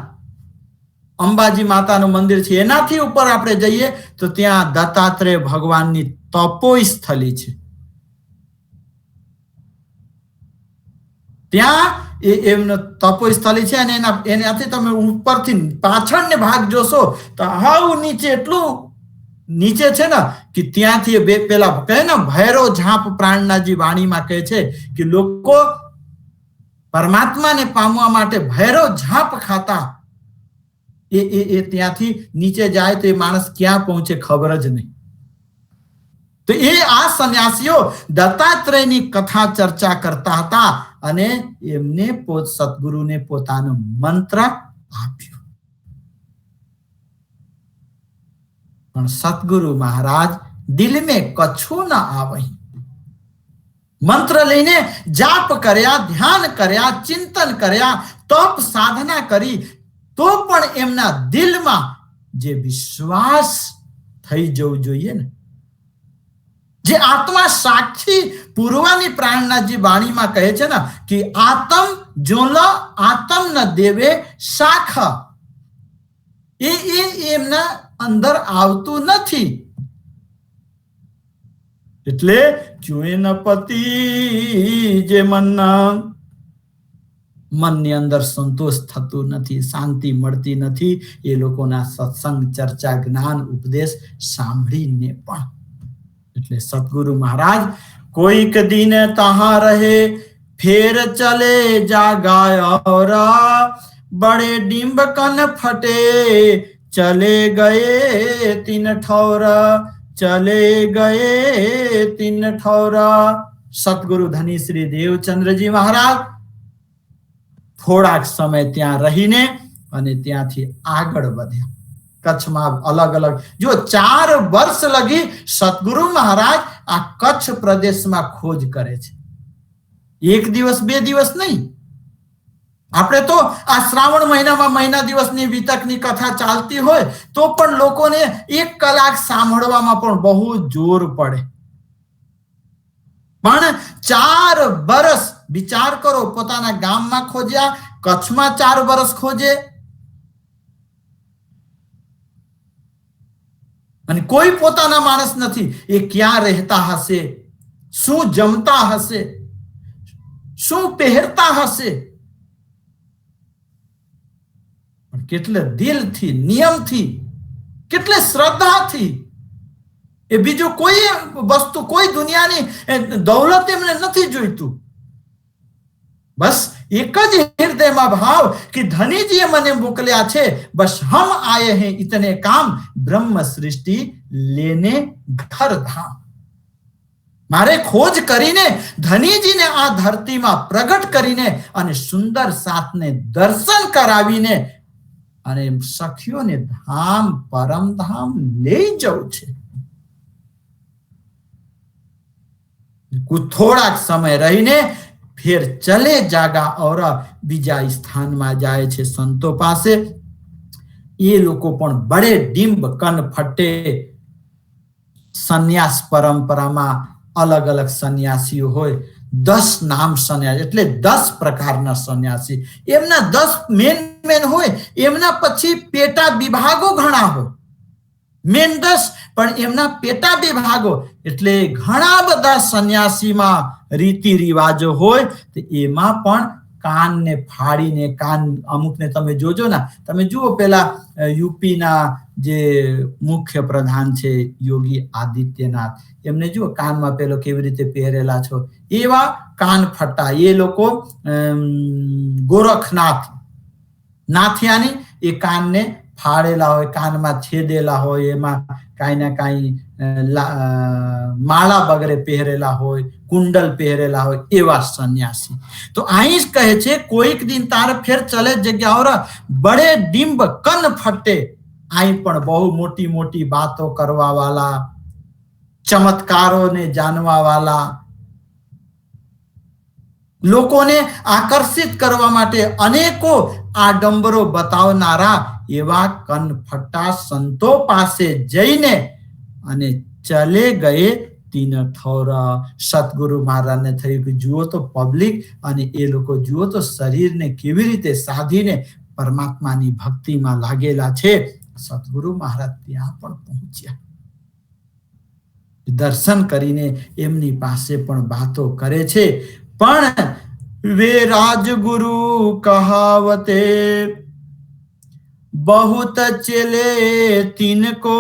અંબાજી માતાનું મંદિર છે, એનાથી ઉપર આપણે જઈએ તો ત્યાં દત્તાત્રેય ભગવાનની તપોસ્થલી છે. ત્યાં એમનો તપોસ્થલી છે અને એનાથી તમે ઉપરથી પાછળને ભાગ જોશો તો હાવ નીચે, એટલું નીચે છે ને કે ત્યાંથી પેલા કહે ને ભૈરવ ઝાપ, પ્રાણનાજી વાણીમાં કહે છે કે લોકો પરમાત્માને પામવા માટે ભૈરવ ઝાપ ખાતા, એ ત્યાંથી નીચે જાય તો એ માણસ ક્યાં પહોંચે ખબર જ નહીં. તો એ આ સંન્યાસીઓ દત્તાત્રેયની કથા ચર્ચા કરતા હતા અને એમને સતગુરુને પોતાનો મંત્ર આપ્યો. પણ સતગુરુ મહારાજ દિલ મેં કછું ન આવહી, મંત્ર લઈને જાપ કર્યા, ધ્યાન કર્યા, ચિંતન કર્યા, તપ સાધના કરી, તો પણ એમના દિલમાં જે વિશ્વાસ થઈ જવું જોઈએ ને, જે આત્મા સાક્ષી પૂર્વાની પ્રાણનાજી વાણીમાં કહે છે ને કે આત્મ જોલ આત્મ ન દેવે શાખ, એ એમના અંદર આવતું નથી. એટલે ક્યોં ન પતિ જે મનની અંદર સંતોષ થતું નથી, શાંતિ મળતી નથી એ લોકોના સત્સંગ, ચર્ચા, જ્ઞાન, ઉપદેશ સાંભળીને પણ. એટલે સતગુરુ મહારાજ કોઈક દિન તહાं રહે ફેર ચલે જાગાયા, બડે ડિંબકન ફટે ચલે ગયે તીન ઠૌરા, ચલે ગયે તીન ઠૌરા. સતગુરુ ધની શ્રી દેવચંદ્રજી મહારાજ થોડાક સમય ત્યાં રહીને અને ત્યાંથી આગળ વધ્યા. કચ્છમાં અલગ અલગ, જો 4 વર્ષ લગી સતગુરુ મહારાજ આ કચ્છ પ્રદેશમાં ખોજ કરે છે. 1 દિવસ 2 દિવસ નહીં. આપણે તો આ શ્રાવણ મહિનામાં મહિના દિવસની વિતકની કથા ચાલતી હોય તો પણ લોકોને 1 કલાક સાંભળવામાં પણ બહુ જોર પડે. પણ 4 વર્ષ વિચાર કરો, પોતાના ગામમાં ખોજ્યા, કચ્છમાં 4 વર્ષ ખોજે, અને કોઈ પોતાના માણસ નથી. એ ક્યાં રહેતા હશે, શું જમતા હશે, શું પહેરતા હશે, પણ કેટલે દિલથી, નિયમથી, કેટલે શ્રદ્ધાથી, એ બીજું કોઈ વસ્તુ, કોઈ દુનિયાની દौलत એમને નથી જોઈતું. બસ एक જ હૃદયમાં ભાવ કે ધનીજીએ મને મોકલ્યા છે, બસ હમ આયે હૈ ઇતને કામ, બ્રહ્મ સૃષ્ટિ લેને ઘર ધામ. મારે ખોજ કરીને ધનીજીને આ ધરતીમાં પ્રગટ કરીને અને સુંદર સાથને દર્શન કરાવીને અને સખીઓને ધામ પરમધામ લઈ જવું છે. થોડાક સમય રહીને फिर चले जागा और बीजा स्थान में जाए छे संतो पासे. ये लोग पण बड़े डिंब कन फटे संन्यास परंपरा में अलग अलग सन्यासीओ होय. 10 नाम सन्यासी એટલે 10 પ્રકારના સન્યાસી. એમના 10 મેન હોય. એમના પછી પેટા વિભાગો ઘણા હોય. મેન 10 પણ એમના પેટા વિભાગો એટલે ઘણા બધા સન્યાસીમાં રીતિ રિવાજો હોય. તો એમાં પણ કાનને ફાડીને કાન અમુકને તમે જોજો ના, તમે જુઓ પેલા યુપીના જે મુખ્ય પ્રધાન છે યોગી આદિત્યનાથ, એમને જુઓ કાનમાં પેલો કેવી રીતે પહેરેલા છો, એવા કાન ફટા. એ લોકો ગોરખનાથ નાથિયાની એ કાનને ફાડેલા હોય, કાનમાં છેદેલા હોય, એમાં કાંઈ ના કાંઈ માળા વગેરે પહેરેલા હોય, કુંડલ પહેરેલા હોય, એવા સન્યાસી. તો અહીં જ કહે છે કોઈક દિન તાર ફેર ચલે જગ્યા और बड़े डिंब कन फटे. અહીં પણ બહુ મોટી મોટી વાતો કરવા વાળા, ચમત્કારોને જાણવા વાળા, લોકોને આકર્ષિત કરવા માટે અનેકો આડંબરો બતાવનારા એવા કનફટા સંતો પાસે જઈને અને ચલે ગયે તીન ઠોરા. સતગુરુ મહારાજને થયું કે જુઓ તો પબ્લિક અને એ લોકો જુઓ તો શરીરને કેવી રીતે સાધીને પરમાત્માની ભક્તિમાં લાગેલા છે. સતગુરુ મહારાજ ત્યાં પણ પહોંચ્યા, દર્શન કરીને એમની પાસે પણ વાતો કરે છે. પણ वे राजगुरु कहावते बहुत चले तिनको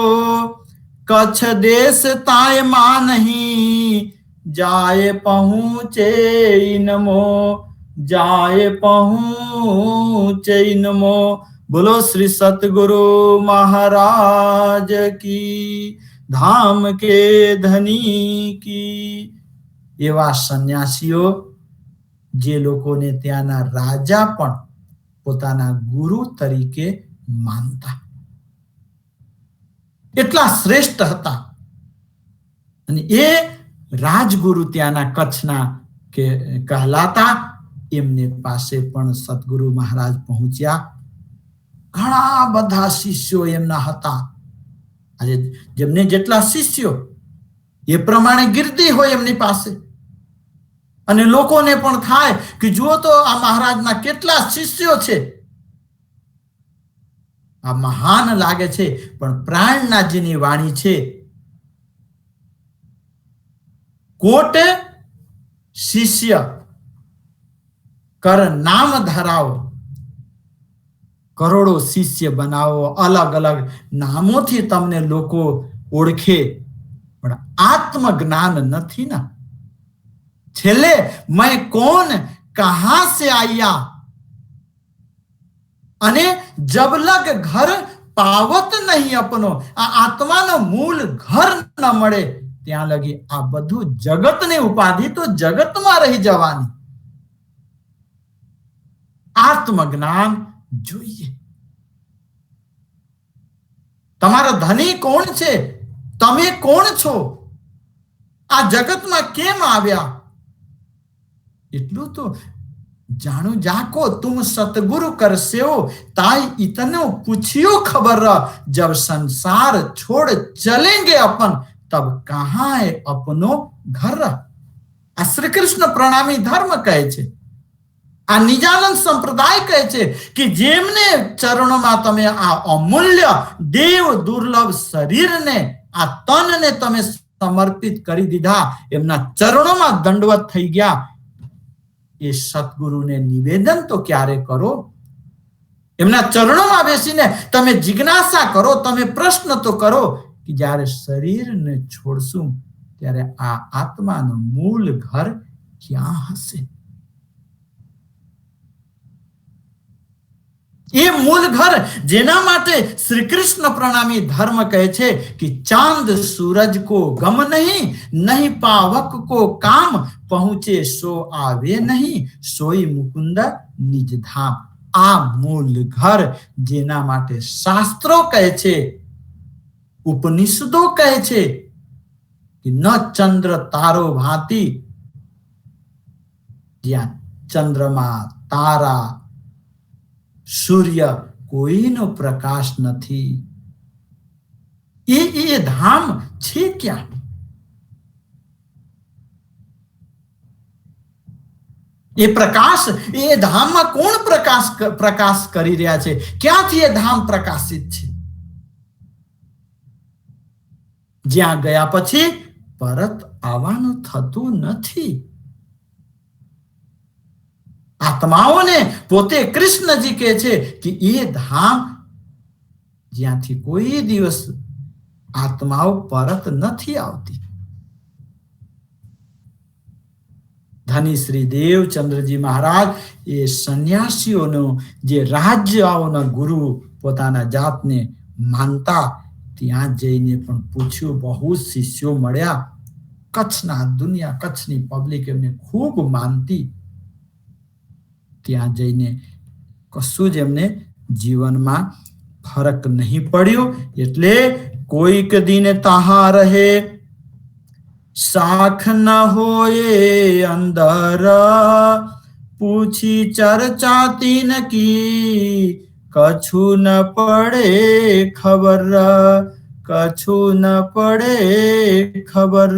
कच्छ देश ताय मान ही जाए पहुँचे इनमो जाए पहुँचे इनमो. बोलो श्री सतगुरु महाराज की, धाम के धनी की. एवा सन्यासीओ જે લોકોને ત્યાંના રાજા પણ પોતાના ગુરુ તરીકે માનતા, એટલા શ્રેષ્ઠ હતા. અને એ રાજગુરુ ત્યાંના કચ્છના કહેલાતા. એમને પાસે પણ સતગુરુ મહારાજ પહોંચ્યા. ઘણા બધા શિષ્યો એમના હતા. આજે જેમને જેટલા શિષ્યો એ પ્રમાણે ગીર્દી હોય એમની પાસે. અને લોકોને પણ થાય કે જુઓ તો આ મહારાજના કેટલા શિષ્યો છે, આ મહાન લાગે છે. પણ પ્રાણનાથજીની વાણી છે, કોટ શિષ્ય કર નામ ધરાવો, કરોડો શિષ્ય બનાવો, અલગ અલગ નામોથી તમને લોકો ઓળખે, પણ આત્મજ્ઞાન નથી ના. छेले मैं कौन कहां से आया अने जब लग घर पावत नहीं अपनो. आ आत्मा नो मूल घर न मळे ત્યાં લગી આ બધું જગતની ઉપાધિ તો જગતમાં રહી જવાની. આત્મજ્ઞાન જોઈએ. તમારો ધણી કોણ છે, તમે કોણ છો, આ જગતમાં કેમ આવ્યા, એટલું તો જાણું જાકો. तुम सतगुरु कर सेओ ताई इतनो पूछियो खबर रह. जब संसार छोड़ चलेंगे अपन तब कहाँ है अपनो घर. आ श्री कृष्ण प्रणामी धर्म कहे छे, आ निजानंद संप्रदाय कहे छे कि जेमने चरणों में तमे आ अमूल्य देव दुर्लभ शरीर ने आ तन ने तमे समर्पित करी दीधा, एमना चरणों में दंडवत थई गया. ये सतगुरु ने निवेदन तो क्यारे करो. एमना चरणों में बेसीने तमे जिज्ञासा करो, तमे प्रश्न तो करो कि जारे शरीर ने छोड़शुं त्यारे आ आत्मानो मूल घर क्या हशे. એ મૂળ ઘર જેના માટે શ્રી કૃષ્ણ પ્રણામી ધર્મ કહે છે કે ચાંદ सूरज को गम नहीं, नहीं पावक को काम, पहुंचे सो आवे नहीं, सोई मुकुंद निज धाम। आ मूल घर जेना માટે શાસ્ત્રો કહે છે, ઉપનિષદો કહે છે કે ન ચંદ્ર તારો ભાંતિ, જ્યાં ચંદ્રમા તારા સૂર્ય કોઈનો પ્રકાશ નથી, એ ધામ છે ક્યાં? એ પ્રકાશ, એ ધામમાં કોણ પ્રકાશ કરી રહ્યા છે? ક્યાંથી એ ધામ પ્રકાશિત છે? જ્યાં ગયા પછી પરત આવવાનું થતું નથી। આત્માઓને પોતે કૃષ્ણજી કહે છે કે એ ધામ જ્યાંથી કોઈ દિવસ આત્માઓ પરત નથી આવતી। ધની શ્રી દેવચંદ્રજી મહારાજ એ સંન્યાસીઓનો જે રાજ્યઓના ગુરુ પોતાના જાતને માનતા, ત્યાં જઈને પણ પૂછ્યું, બહુ શિષ્યો મળ્યા, કચ્છના દુનિયા, કચ્છની પબ્લિક એમને ખૂબ માનતી। ત્યાં જઈને કશું જ એમને જીવનમાં ફરક નહીં પડ્યો। એટલે કોઈક દિન તહાં રહે, સાખ ન હોએ અંદર, પૂછી ચર્ચા તીન की, कछु न पड़े खबर, कछु न पड़े खबर।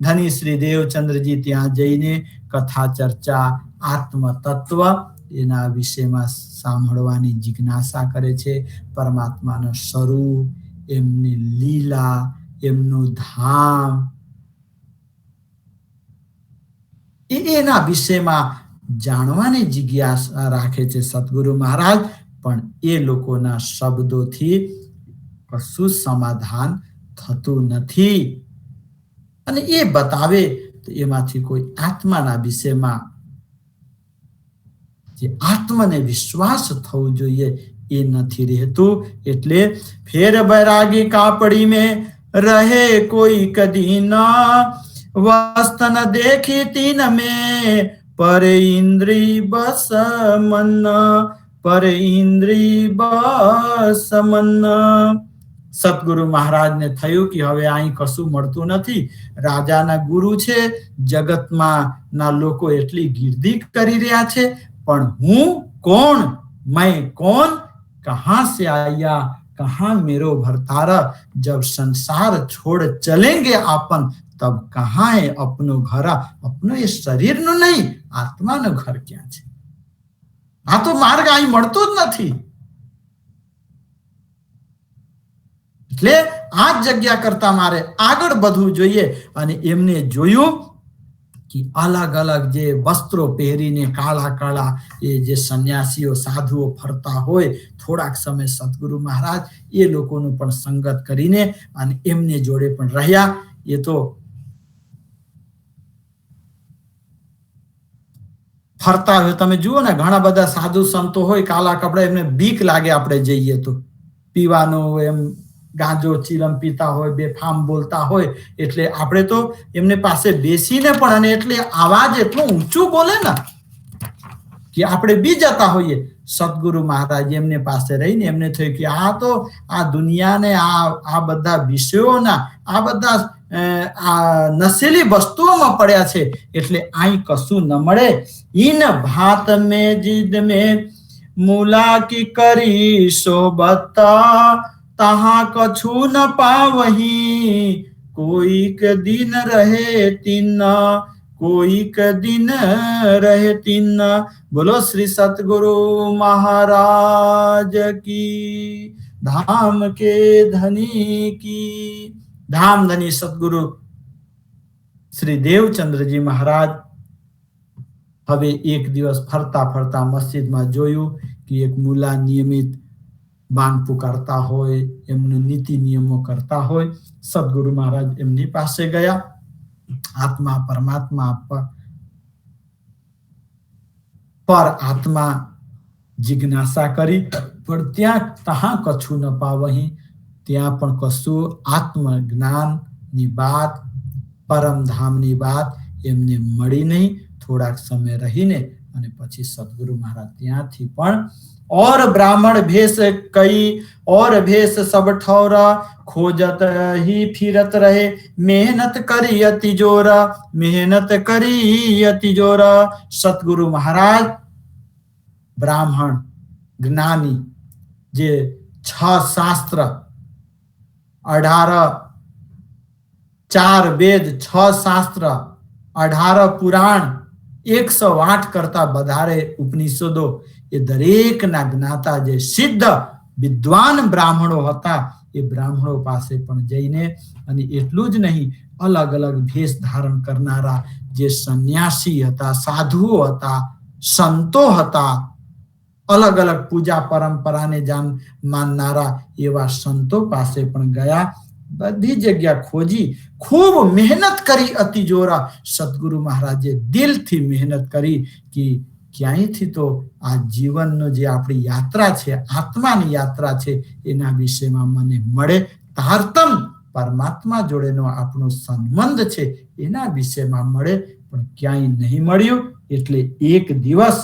ધની શ્રી દેવચંદ્રજી ત્યાં જઈને કથા ચર્ચા, આત્મ તત્વ એના વિષયમાં સાંભળવાની જિજ્ઞાસા કરે છે। પરમાત્માનું સ્વરૂપ, એમની લીલા, એમનું ધામ, એના વિષયમાં જાણવાની જિજ્ઞાસા રાખે છે સદગુરુ મહારાજ। પણ એ લોકોના શબ્દોથી કશું સમાધાન થતું નથી। અને એ બતાવે તો એમાંથી કોઈ આત્માના વિષયમાં જે આત્માને વિશ્વાસ થવો જોઈએ એ નથી રહેતું। એટલે ફેર બૈરાગી કાપડી में रहे कोई कदी न, वस्त न देखी तीन में, पर इंद्री बस मन, पर इंद्री बस मन। સતગુરુ મહારાજને થયું કે હવે અહીં કશું મળતું નથી, રાજાના ગુરુ છે, જગતમાં ના લોકો એટલી ગીર્દી કરી રહ્યા છે, પણ હું કોણ, मैं कौन, कहां से आया, कहां मेरो भरतारा, जब संसार छोड़ चलेंगे आपन, तब कहां है अपनो घर। अपनो ये शरीर નું નહીં, આત્માનું ઘર ક્યાં છે? આ તો માર્ગ અહીં મળતો જ નથી। એટલે આ જગ્યા કરતા મારે આગળ વધવું જોઈએ। અને એમને જોયું કે અલગ અલગ જે વસ્ત્રો પહેરીને કાળા કાળા એ જે સંન્યાસીઓ સાધુઓ ફરતા હોય, થોડાક સમય સદગુરુ મહારાજ એ લોકોનું પણ સંગત કરીને અને એમને જોડે પણ રહ્યા। એ તો ફરતા હોય, તમે જુઓ ને ઘણા બધા સાધુ સંતો હોય કાળા કપડા, એમને બીક લાગે આપણે જઈએ તો, પીવાનો એમ ગાંજો ચીલમ પીતા હોય, બેફામ બોલતા હોય, એટલે આપણે તો એમને પાસે બેસીને પણ, અને એટલે આવાજ એટલું ઊંચું બોલે ને કે આપણે બી જતા હોઈએ। સદગુરુ મહારાજ એમને પાસે રહીને એમને થયું કે આ તો આ દુનિયાને આ બધા વિષયોના, આ બધા આ નશીલી વસ્તુઓમાં પડ્યા છે, એટલે અહીં કશું ન મળે। इन भात में जिद में मूला की करी सोबत, तहां कछु न पावही, कोई के दिन रहे तीन, कोई के दिन रहे तीन। बोलो श्री सतगुरु महाराज की, धाम के धनी की। धाम धनी सतगुरु श्री देवचंद्र जी महाराज હવે એક દિવસ ફરતા ફરતા મસ્જિદમાં જોયું કે એક મુલા નિયમિત બાંગ પુકારતા હોય, એમનું નીતિ નિયમો કરતા હોય। સદગુરુ મહારાજ એમની પાસે ગયા। આત્મા પરમાત્મા પર આત્મા જિજ્ઞાસા કરી, પણ ત્યાં તહાં કછું ન પાવહી, ત્યાં પણ કશું આત્મજ્ઞાનની વાત, પરમધામની વાત એમને મળી નહીં. થોડાક સમય રહીને અને પછી સદગુરુ મહારાજ ત્યાંથી પણ और ब्राह्मण भेष कई और भेष सब ठौरा, खोजत ही फिरत रहे, मेहनत करी अति जोरा, मेहनत करी अति जोरा. सतगुरु महाराज ब्राह्मण ज्ञानी जे 6 शास्त्र 18 4 वेद 6 शास्त्र 18 पुराण 108 करता વધારે ઉપનિષદો એ દરેકના જ્ઞાતા જે સિદ્ધ વિદ્વાન બ્રાહ્મણો હતા એ બ્રાહ્મણો પાસે પણ જઈને, અને એટલું જ નહીં, અલગ અલગ ભેષ ધારણ કરનારા જે સંન્યાસી હતા, સાધુઓ હતા, સંતો હતા, અલગ અલગ પૂજા પરંપરાને માનનારા એવા સંતો પાસે પણ ગયા. બધી જગ્યા ખોજી, ખૂબ મહેનત કરી અતિ જોરા. સદગુરુ મહારાજે દિલથી મહેનત કરી કે ક્યાંયથી તો આ જીવનનો જે આપણી યાત્રા છે, આત્માની યાત્રા છે, એના વિશેમાં મને મળે. તારતમ પરમાત્મા જોડેનો આપણો સંબંધ છે એના વિશેમાં મળે, પણ ક્યાંય નહીં મળ્યું. એટલે એક દિવસ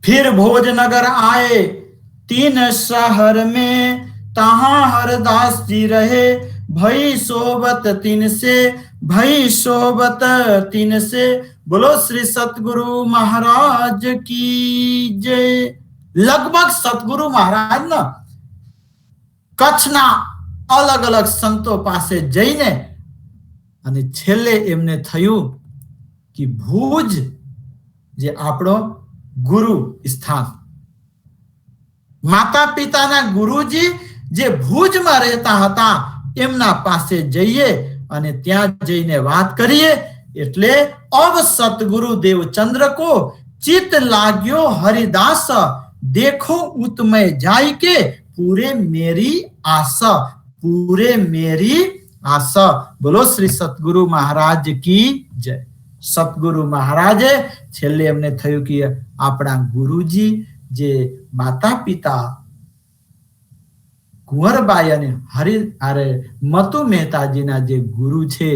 फिर भोजनगर आए 3 शहर में, तहां हरदास जी रहे, भई सोबत 3 से, भई सोबत 3 से. बोलो श्री सतगुरु महाराज की जय. लगभग सतगुरु महाराज ना कच्छना अलग अलग संतो पासे जईने અને છેલ્લે એમને થયું કે ભુજ જે આપણો ગુરુ સ્થાન, માતા પિતાના ગુરુજી જે ભુજમાં રહેતા હતા એમના પાસે જઈએ અને ત્યાં જઈને વાત કરીએ. એટલે अब सतगुरु देवचंद्र को चित लाग्यो हरिदास, देखो उत्मय जाय के पूरे मेरी आशा, पूरे मेरी आशा. बोलो श्री सतगुरु महाराज की जय. સતગુરુ મહારાજે છેલ્લે એમને થયું કે આપણા ગુરુજી જે માતા પિતા કુંવરબાઈ અને મતુ મહેતાજીના જે ગુરુ છે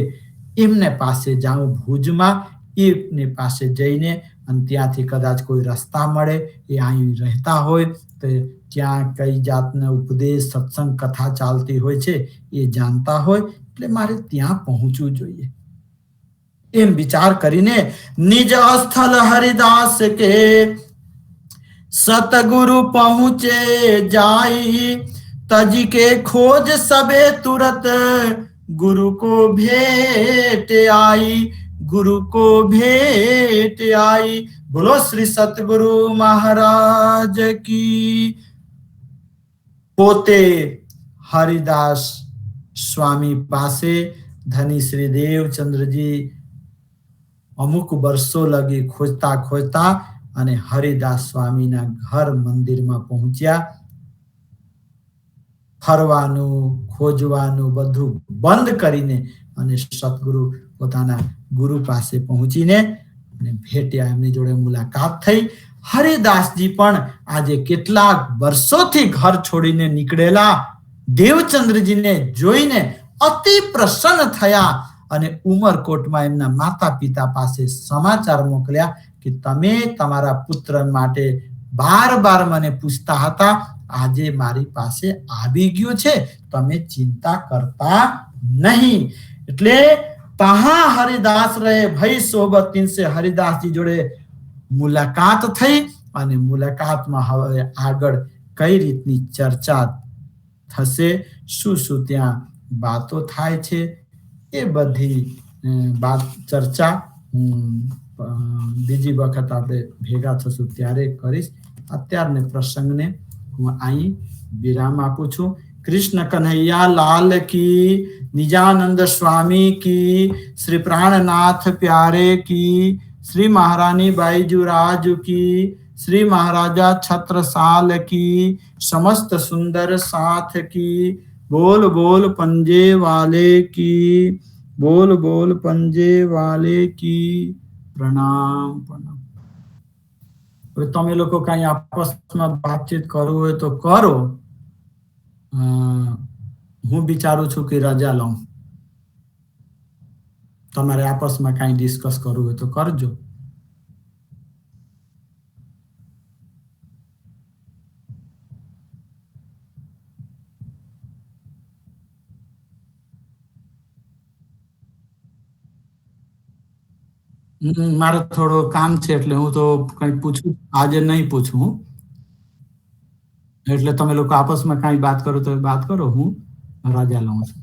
એમને પાસે જાઉં ભુજમાં. એમને પાસે જઈને અને ત્યાંથી કદાચ કોઈ રસ્તા મળે, એ અહીં રહેતા હોય તો ત્યાં કઈ જાતના ઉપદેશ સત્સંગ કથા ચાલતી હોય છે એ જાણતા હોય, એટલે મારે ત્યાં પહોંચવું જોઈએ. एम विचार करीने निज स्थल हरिदास के सतगुरु पहुंचे जाई, तजी के खोज सबे तुरत गुरु को भेट आई, गुरु को भेट आई. बोलो श्री सतगुरु महाराज की. पोते हरिदास स्वामी पासे धनी श्री देवचंद्र जी અમુક વર્ષો લગી ખોજતા ખોજતા અને હરિદાસ સ્વામીના ઘર મંદિરમાં પહોંચ્યા. ફરવાનું ખોજવાનું બધું બંધ કરીને અને સતગુરુ પોતાના ગુરુ પાસે પહોંચીને ભેટ્યા, એમની જોડે મુલાકાત થઈ. હરિદાસજી પણ આજે કેટલાક વર્ષોથી ઘર છોડીને નીકળેલા દેવચંદ્રજીને જોઈને અતિ પ્રસન્ન થયા અને ઉમરકોટમાં એમના માતા પિતા પાસે સમાચાર મોકલ્યા કે તમે તમારા પુત્ર માટે બાર બાર મને પૂછતા હતા, આજે મારી પાસે આવી ગયો છે, તમે ચિંતા કરતા નહીં. એટલે તહાં હરિદાસ રહે, ભઈ સોબત 3 से હરિદાસજી જોડે મુલાકાત થઈ અને મુલાકાતમાં હવે આગળ કઈ રીતની ચર્ચા થશે, શું શું ત્યાં વાતો થાય છે, એ બધી વાત ચર્ચા બીજી વખત આપણે ભેગા થશું ત્યારે કરીશ. અત્યારને પ્રસંગને હું અહીં વિરામ આપું છું. कृष्ण कन्हैया लाल की, निजानंद स्वामी की, श्री प्राणनाथ प्यारे की, श्री महारानी बाईजूराज की, श्री महाराजा छत्रसाल की, समस्त सुंदर साथ की. बोल बोल पंजे वाले की, बोल बोल पंजे वाले की. પ્રણામ પ્રણામ. હવે તમે લોકો કઈ આપસમાં વાતચીત કરવું હોય તો કરો. હું વિચારું છું કે રજા લઉં. તમારે આપસમાં કઈ ડિસ્કસ કરવું હોય તો કરજો. મારે થોડો કામ છે એટલે હું તો કઈ પૂછું આજે નહીં પૂછું. એટલે તમે લોકો આપસમાં કઈ વાત કરો તો વાત કરો. હું રજા લઉં છું.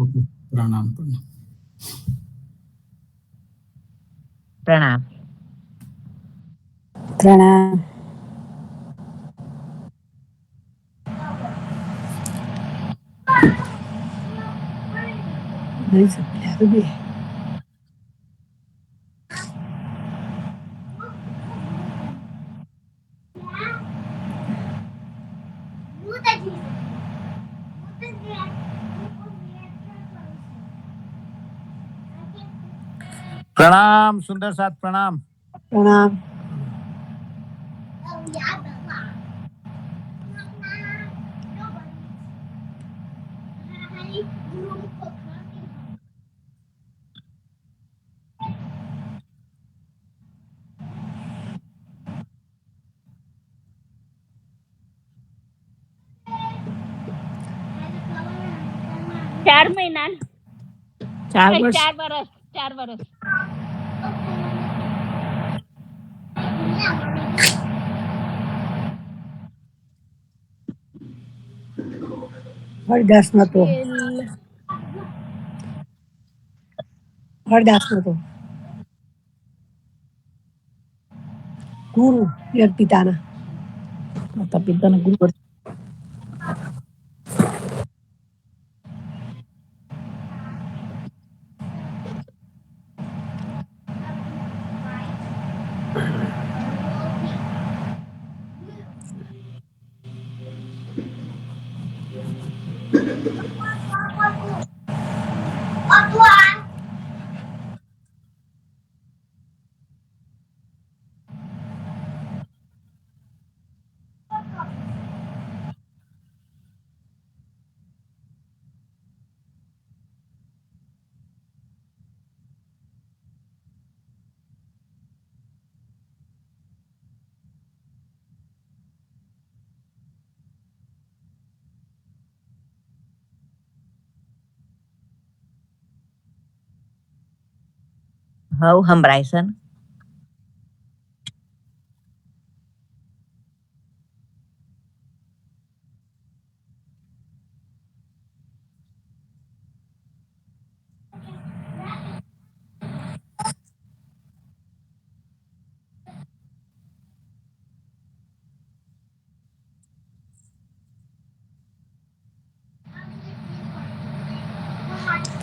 ઓકે, પ્રણામ પ્રણામ. પ્રણામ. પ્રણામ. નહીં સમજ્યા તો બે. પ્રણામ સુંદર સાથ પ્રણામ. પ્રણામ. ચાર મહિના 4 વર્ષ. 4 વર્ષ હરદાસ નતો. એલ- હરદાસ નતો. ગુરુ યર પિતાના. માતા પિતાના ગુરુ. હવ સંભળાય છે ને?